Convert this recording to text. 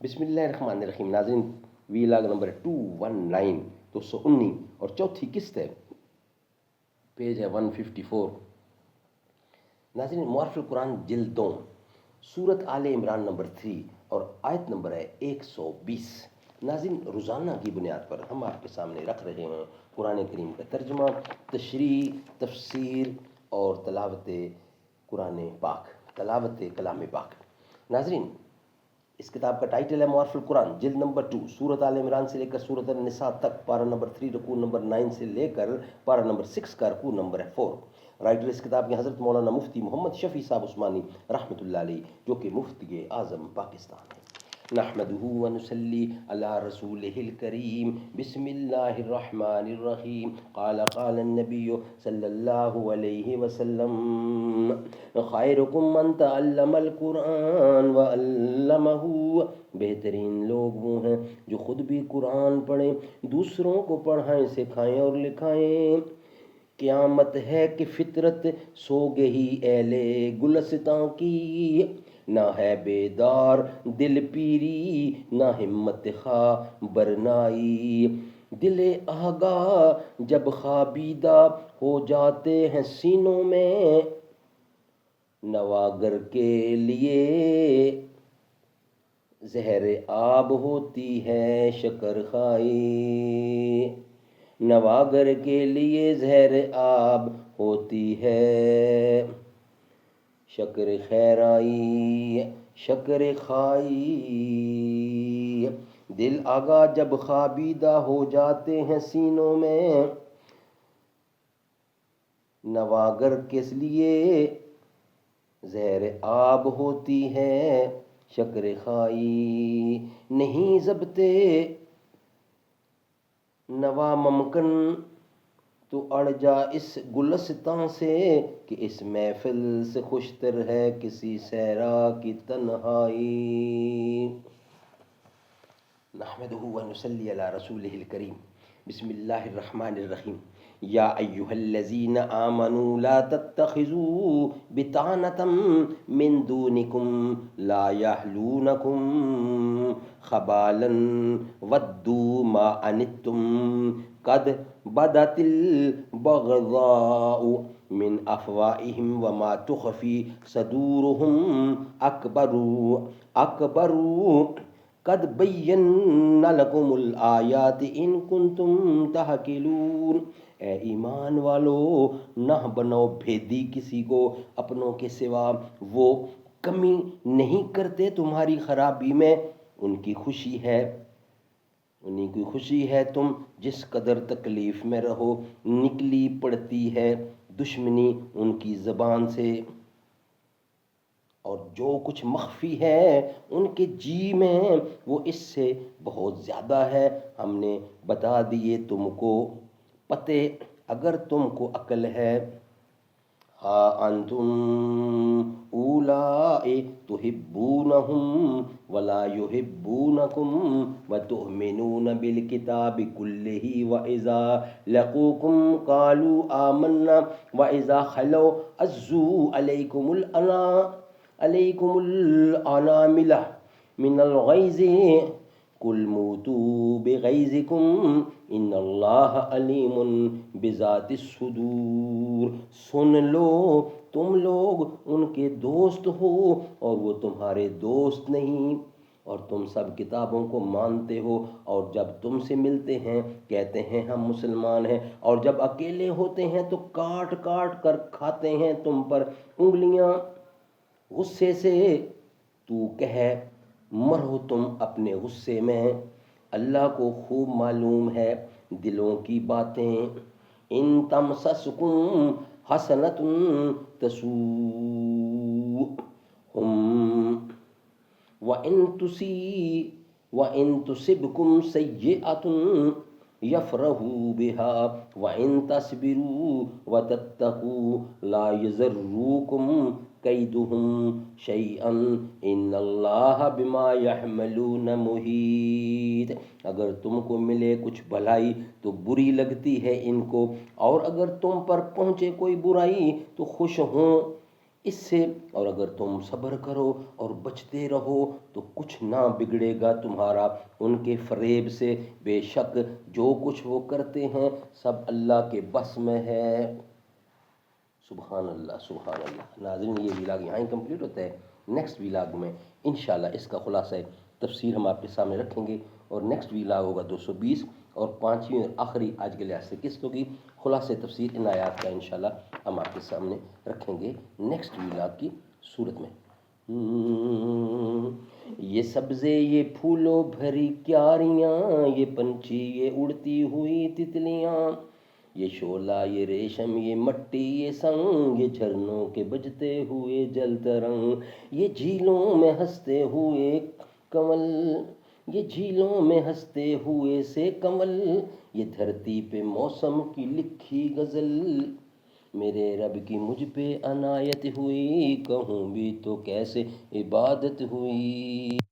بسم اللہ الرحمن الرحیم. ناظرین ویلاگ نمبر 219 219 اور چوتھی قسط ہے، پیج ہے 154. ناظرین معارف القرآن جلد 2 سورت آل عمران نمبر 3 اور آیت نمبر ہے 120. ناظرین روزانہ کی بنیاد پر ہم آپ کے سامنے رکھ رہے ہیں قرآن کریم کا ترجمہ، تشریح، تفسیر اور تلاوت قرآن پاک، تلاوت کلام پاک. ناظرین اس کتاب کا ٹائٹل ہے معارف القرآن جلد نمبر 2 سورت آل عمران سے لے کر سورت النساء تک، پارہ نمبر 3 رکوع نمبر 9 سے لے کر پارہ نمبر 6 کا رکوع نمبر 4. رائٹر اس کتاب کے حضرت مولانا مفتی محمد شفیع صاحب عثمانی رحمۃ اللہ علیہ، جو کہ مفتی اعظم پاکستان ہے. نحمده ونصلي على رسوله الكريم. بسم الله الرحمن الرحيم. قال النبي صلى الله عليه وسلم خيركم من تعلم القرآن وعلمه. بہترین لوگ وہ ہیں جو خود بھی قرآن پڑھیں، دوسروں کو پڑھائیں، سکھائیں اور لکھائیں. قیامت ہے کہ فطرت سو گئی اہل گلستاں کی، نہ ہے بیدار دل پیری، نہ ہمت خواہ برنائی. دل آگاہ جب خوابیدہ ہو جاتے ہیں سینوں میں، نواگر کے لیے زہر آب ہوتی ہے شکر خائی. نواگر کے لیے زہر آب ہوتی ہے شکر خیرائی، شکر خائی. دل آگاہ جب خوابیدہ ہو جاتے ہیں سینوں میں، نواگر کس لیے زہر آب ہوتی ہے شکر خائی. نہیں ضبطے نوا ممکن تو اڑ جا اس گلستان سے، کہ اس محفل سے خوشتر ہے کسی صحرا کی تنہائی. نحمده ونصلي على رسوله الكريم. بسم الله الرحمن الرحیم. یا ایہا الذین آمنوا لا تتخذوا بطانة من دونکم لا یحلونکم خبالا ودوا ما عنتم قد بدت البغضاء من افواہہم وما تخفی صدورہم اکبر قد بینا لکم الآیات ان کنتم تعقلون. اے ایمان والو، نہ بنو بھیدی کسی کو اپنوں کے سوا، وہ کمی نہیں کرتے تمہاری خرابی میں. ان کی خوشی ہے، انہیں کی خوشی ہے تم جس قدر تکلیف میں رہو. نکلی پڑتی ہے دشمنی ان کی زبان سے، اور جو کچھ مخفی ہے ان کے جی میں وہ اس سے بہت زیادہ ہے. ہم نے بتا دیے تم کو پتے اگر تم کو عقل ہے. ہا انتم اولائی تحبونہم ولا یحبونکم وتؤمنون بالکتاب کلہ واذا لقوکم قالوا آمنا واذا خلوا عزوا علیکم الاناملہ من الغیظ قل موتوا بغیظکم ان اللہ علیم بذات الصدور. سن لو تم لوگ ان کے دوست ہو اور وہ تمہارے دوست نہیں، اور تم سب کتابوں کو مانتے ہو، اور جب تم سے ملتے ہیں کہتے ہیں ہم مسلمان ہیں، اور جب اکیلے ہوتے ہیں تو کاٹ کاٹ کر کھاتے ہیں تم پر انگلیاں غصے سے. تو کہہ مرو تم اپنے غصے میں، اللہ کو خوب معلوم ہے دلوں کی باتیں. ان تمسسکم حسنۃ تسؤہم وَإِن تُصِبْكُمْ سَيِّئَةٌ یفرحوا بها وَإِن تَصْبِرُوا وَتَتَّقُوا لَا يَضُرُّكُمْ کیدہم شیئا ان اللہ بما یعملون محیط. اگر تم کو ملے کچھ بھلائی تو بری لگتی ہے ان کو، اور اگر تم پر پہنچے کوئی برائی تو خوش ہوں اس سے اور اگر تم صبر کرو اور بچتے رہو تو کچھ نہ بگڑے گا تمہارا ان کے فریب سے، بے شک جو کچھ وہ کرتے ہیں سب اللہ کے بس میں ہے۔ سبحان اللہ سبحان اللہ۔ ناظرین یہ ویلاگ یہاں ہی کمپلیٹ ہوتا ہے۔ نیکسٹ ویلاگ میں انشاءاللہ اس کا خلاصہ تفسیر ہم آپ کے سامنے رکھیں گے، اور نیکسٹ ویلاگ ہوگا 220، اور پانچویں اور آخری آج کے لحاظ سے قسط ہوگی خلاصہ تفسیر ان آیات کا انشاءاللہ ہم آپ کے سامنے رکھیں گے نیکسٹ ویلاگ کی صورت میں۔ یہ سبزے یہ پھولوں بھری کیاریاں، یہ پنچھی یہ اڑتی ہوئی تتلیاں، یہ شعلہ یہ ریشم یہ مٹی یہ سنگ، یہ جھرنوں کے بجتے ہوئے جل ترنگ، یہ جھیلوں میں ہنستے ہوئے کنول، یہ جھیلوں میں ہنستے ہوئے سے کنول، یہ دھرتی پہ موسم کی لکھی غزل، میرے رب کی مجھ پہ عنایت ہوئی، کہوں بھی تو کیسے عبادت ہوئی۔